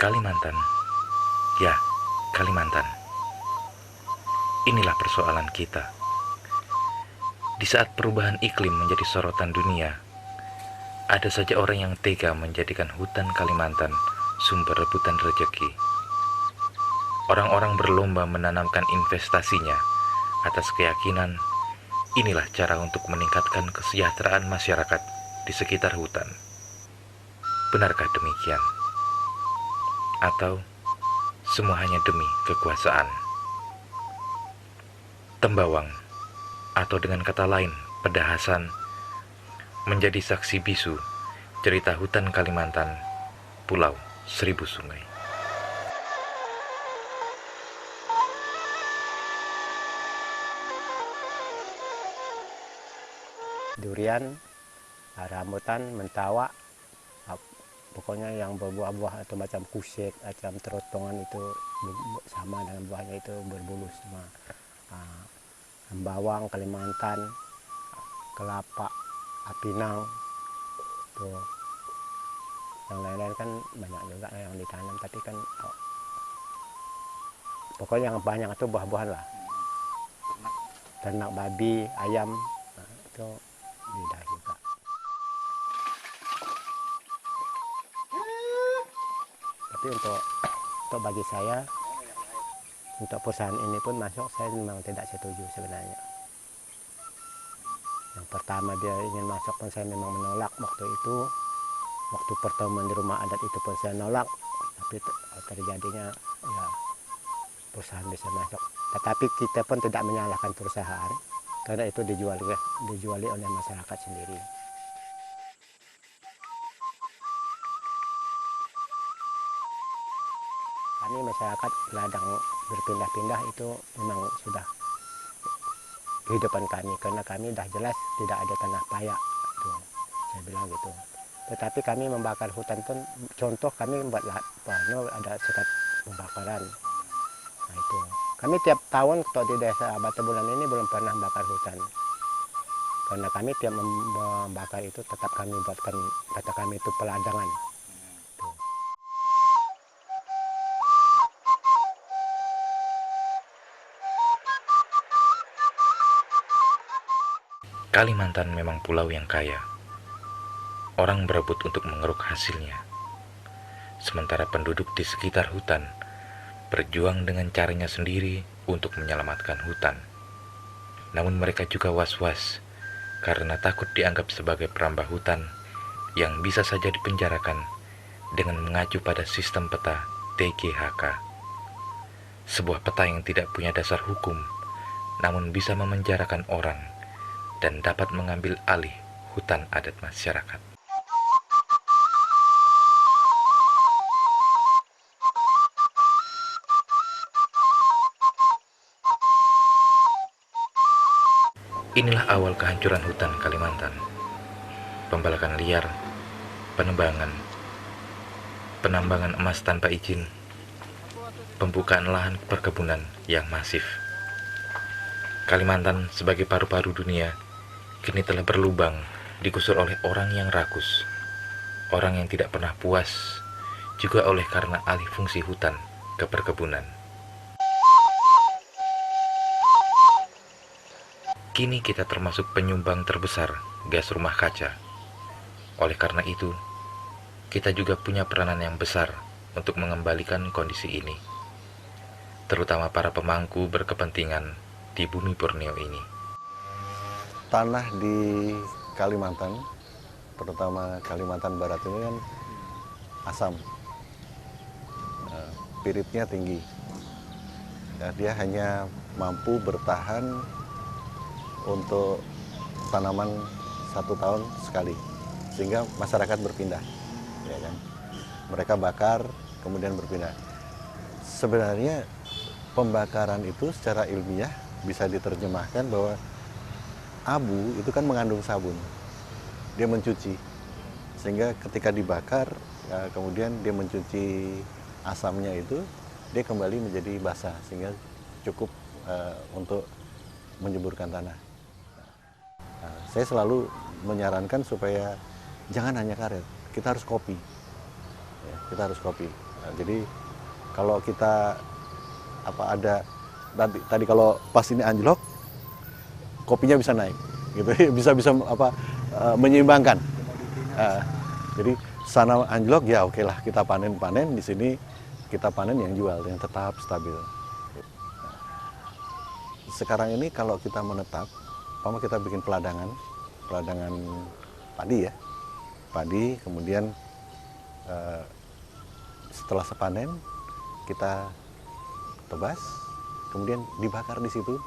Kalimantan, ya, Kalimantan. Inilah persoalan kita. Di saat perubahan iklim menjadi sorotan dunia, ada saja orang yang tega menjadikan hutan Kalimantan sumber rebutan rejeki. Orang-orang berlomba menanamkan investasinya atas keyakinan inilah cara untuk meningkatkan kesejahteraan masyarakat di sekitar hutan. Benarkah demikian? Atau semua hanya demi kekuasaan? Tembawang, atau dengan kata lain, Pedahasan, menjadi saksi bisu cerita hutan Kalimantan, Pulau Seribu Sungai. Durian, rambutan, mentawa, pokoknya yang berbuah-buah atau macam kusik, macam terotongan itu sama dengan buahnya itu berbulu semua. Bawang Kalimantan, kelapa, pinang, tuh. Yang lain-lain kan banyak juga yang ditanam, tapi kan pokoknya yang banyak itu buah-buahan lah. Ternak babi, ayam, itu lidah juga. Tapi untuk bagi saya, untuk perusahaan ini pun masuk, saya memang tidak setuju sebenarnya. Yang pertama dia ingin masuk pun saya memang menolak waktu itu. Waktu pertemuan di rumah adat itu pun saya nolak. Tapi terjadinya ya perusahaan bisa masuk. Tetapi kita pun tidak menyalahkan perusahaan karena itu dijuali oleh masyarakat sendiri. Kami masyarakat ladang berpindah-pindah itu memang sudah kehidupan kami, karena kami dah jelas tidak ada tanah payak, tuh, saya bilang gitu. Tetapi kami membakar hutan pun, contoh kami membuat ada sekat pembakaran. Nah itu, kami tiap tahun kalau di desa Batu Bulan ini belum pernah membakar hutan. Karena kami tiap membakar itu tetap kami buatkan, kata kami itu peladangan. Tuh. Kalimantan memang pulau yang kaya. Orang berebut untuk mengeruk hasilnya. Sementara penduduk di sekitar hutan berjuang dengan caranya sendiri untuk menyelamatkan hutan. Namun mereka juga was-was karena takut dianggap sebagai perambah hutan yang bisa saja dipenjarakan dengan mengacu pada sistem peta TGHK. Sebuah peta yang tidak punya dasar hukum, namun bisa memenjarakan orang dan dapat mengambil alih hutan adat masyarakat. Inilah awal kehancuran hutan Kalimantan. Pembalakan liar, penambangan emas tanpa izin, pembukaan lahan perkebunan yang masif. Kalimantan sebagai paru-paru dunia kini telah berlubang digusur oleh orang yang rakus, orang yang tidak pernah puas, juga oleh karena alih fungsi hutan ke perkebunan. Kini kita termasuk penyumbang terbesar gas rumah kaca. Oleh karena itu, kita juga punya peranan yang besar untuk mengembalikan kondisi ini, terutama para pemangku berkepentingan di bumi Borneo ini. Tanah di Kalimantan, terutama Kalimantan Barat ini kan asam, piritnya tinggi. Ya, dia hanya mampu bertahan untuk tanaman 1 tahun sekali, sehingga masyarakat berpindah, ya kan? Mereka bakar kemudian berpindah. Sebenarnya pembakaran itu secara ilmiah bisa diterjemahkan bahwa abu itu kan mengandung sabun, dia mencuci, sehingga ketika dibakar ya, kemudian dia mencuci asamnya itu, dia kembali menjadi basah sehingga cukup untuk menyuburkan tanah. Saya selalu menyarankan supaya jangan hanya karet, kita harus kopi. Ya, kita harus kopi. Nah, jadi kalau kita ada tadi kalau pas ini anjlok, kopinya bisa naik, gitu. Bisa menyeimbangkan. Jadi sana anjlok ya oke lah, kita panen di sini kita panen yang jual yang tetap stabil. Sekarang ini kalau kita menetap, kita bikin peladangan padi ya, kemudian setelah sepanen kita tebas, kemudian dibakar di situ,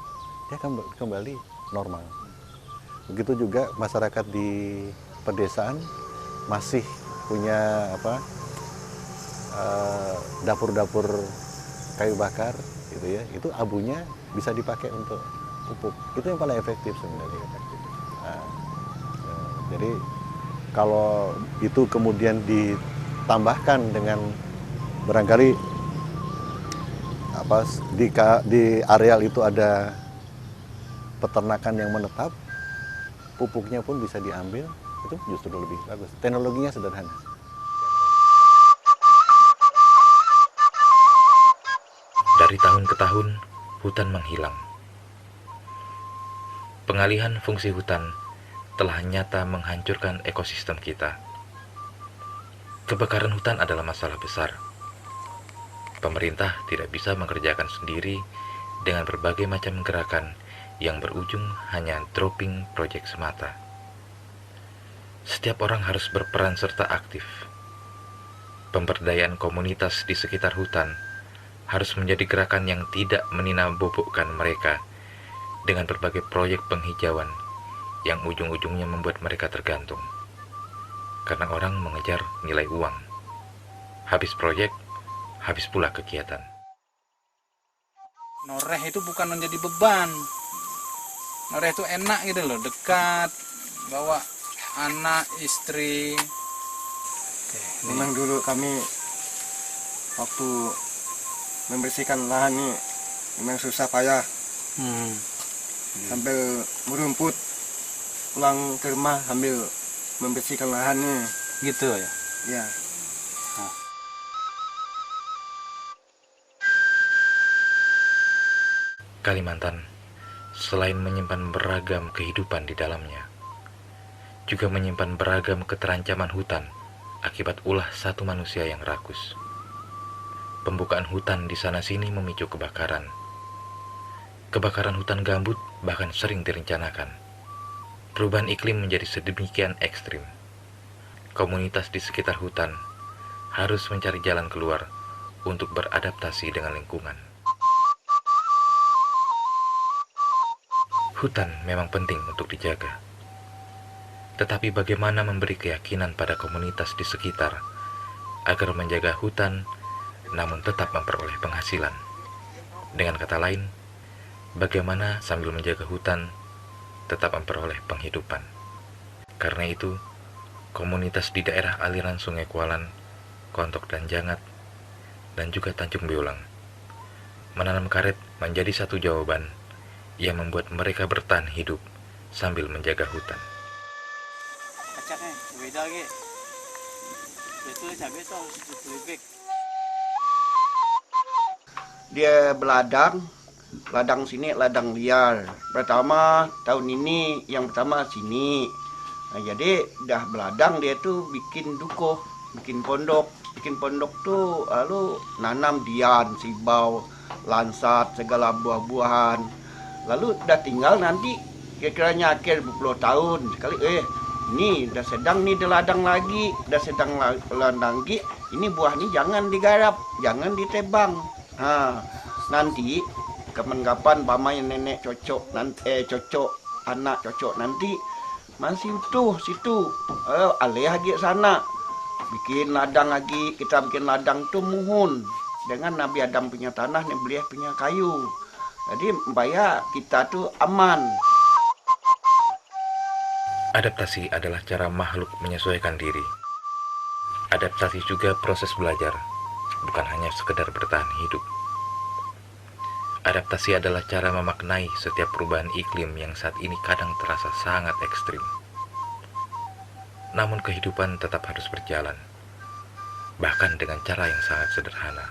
dia kembali normal. Begitu juga masyarakat di pedesaan masih punya dapur-dapur kayu bakar gitu ya, itu abunya bisa dipakai untuk pupuk. Itu yang paling efektif sebenarnya. Nah, jadi kalau itu kemudian ditambahkan dengan barangkali di areal itu ada peternakan yang menetap, pupuknya pun bisa diambil, itu justru lebih bagus. Teknologinya sederhana. Dari tahun ke tahun, hutan menghilang. Pengalihan fungsi hutan telah nyata menghancurkan ekosistem kita. Kebakaran hutan adalah masalah besar. Pemerintah tidak bisa mengerjakan sendiri dengan berbagai macam gerakan yang berujung hanya dropping project semata. Setiap orang harus berperan serta aktif. Pemberdayaan komunitas di sekitar hutan harus menjadi gerakan yang tidak meninabobokan mereka dengan berbagai proyek penghijauan yang ujung-ujungnya membuat mereka tergantung. Karena orang mengejar nilai uang. Habis proyek, habis pula kegiatan. Noreh itu bukan menjadi beban. Noreh itu enak gitu loh, dekat, bawa anak, istri. Memang dulu kami waktu membersihkan lahan ini memang susah payah. Sambil merumput, pulang ke rumah sambil membersihkan lahan ini. Gitu ya? Ya. Kalimantan, selain menyimpan beragam kehidupan di dalamnya, juga menyimpan beragam keterancaman hutan akibat ulah satu manusia yang rakus. Pembukaan hutan di sana-sini memicu kebakaran. Kebakaran hutan gambut bahkan sering direncanakan. Perubahan iklim menjadi sedemikian ekstrim. Komunitas di sekitar hutan harus mencari jalan keluar untuk beradaptasi dengan lingkungan. Hutan memang penting untuk dijaga. Tetapi bagaimana memberi keyakinan pada komunitas di sekitar agar menjaga hutan namun tetap memperoleh penghasilan? Dengan kata lain, bagaimana sambil menjaga hutan tetap memperoleh penghidupan? Karena itu, komunitas di daerah aliran Sungai Kualan, Kontok dan Jangat, dan juga Tanjung Beulang menanam karet menjadi satu jawaban yang membuat mereka bertahan hidup sambil menjaga hutan. Dia ladang sini ladang liar. Pertama tahun ini yang pertama sini. Nah, jadi dah beladang dia tuh bikin dukuh, bikin pondok tuh lalu nanam dian, sibau, lansat, segala buah-buahan. Lalu udah tinggal nanti kira-kiranya akhir 20 tahun sekali ini udah sedang nih ladang lagi, ini buah nih jangan digarap, jangan ditebang. Nah, nanti kapan-kapan paman nenek cocok anak cocok nanti masih utuh situ. Alih lagi sana. Bikin ladang lagi, kita bikin ladang tuh muhun dengan Nabi Adam punya tanah, nih beliau punya kayu. Jadi supaya kita tuh aman. Adaptasi adalah cara makhluk menyesuaikan diri. Adaptasi juga proses belajar, bukan hanya sekedar bertahan hidup. Adaptasi adalah cara memaknai setiap perubahan iklim yang saat ini kadang terasa sangat ekstrim. Namun kehidupan tetap harus berjalan. bahkan dengan cara yang sangat sederhana.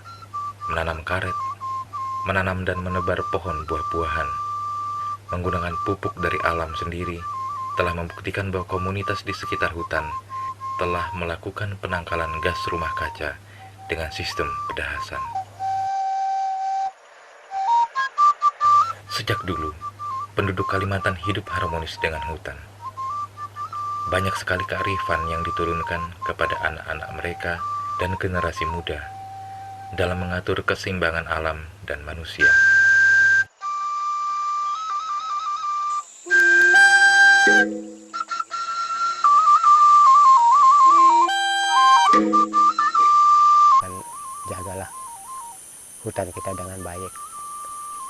Menanam karet, menanam dan menebar pohon buah-buahan, menggunakan pupuk dari alam sendiri, telah membuktikan bahwa komunitas di sekitar hutan telah melakukan penangkalan gas rumah kaca dengan sistem pedahasan. Sejak dulu, penduduk Kalimantan hidup harmonis dengan hutan. Banyak sekali kearifan yang diturunkan kepada anak-anak mereka dan generasi muda dalam mengatur keseimbangan alam dan manusia. Dan jagalah hutan kita dengan baik,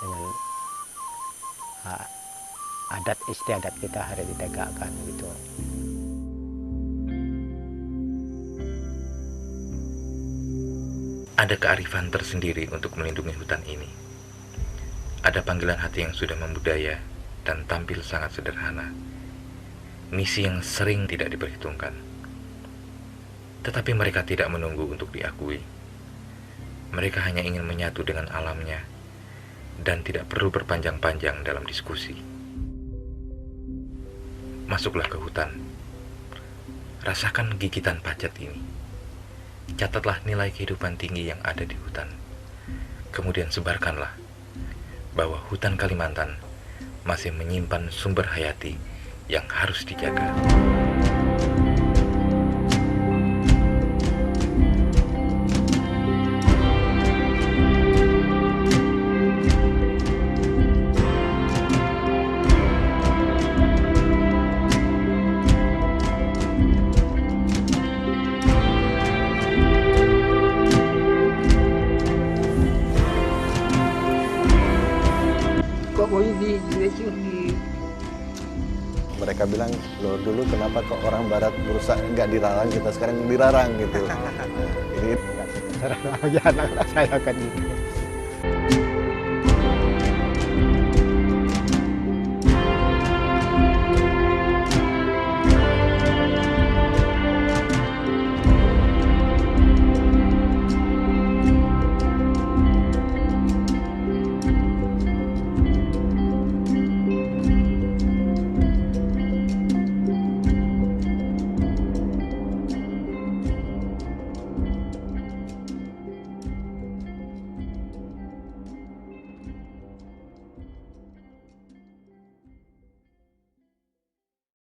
dengan adat istiadat kita harus ditegakkan gitu. Ada kearifan tersendiri untuk melindungi hutan ini. Ada panggilan hati yang sudah membudaya dan tampil sangat sederhana. Misi yang sering tidak diperhitungkan. Tetapi mereka tidak menunggu untuk diakui. Mereka hanya ingin menyatu dengan alamnya dan tidak perlu berpanjang-panjang dalam diskusi. Masuklah ke hutan. Rasakan gigitan pacet ini. Catatlah nilai kehidupan tinggi yang ada di hutan. Kemudian sebarkanlah bahwa hutan Kalimantan masih menyimpan sumber hayati yang harus dijaga. Mereka bilang, loh dulu kenapa kok orang barat berusaha nggak dilarang, kita sekarang dirarang gitu. Nah, ini Terang aja anak saya kan gitu.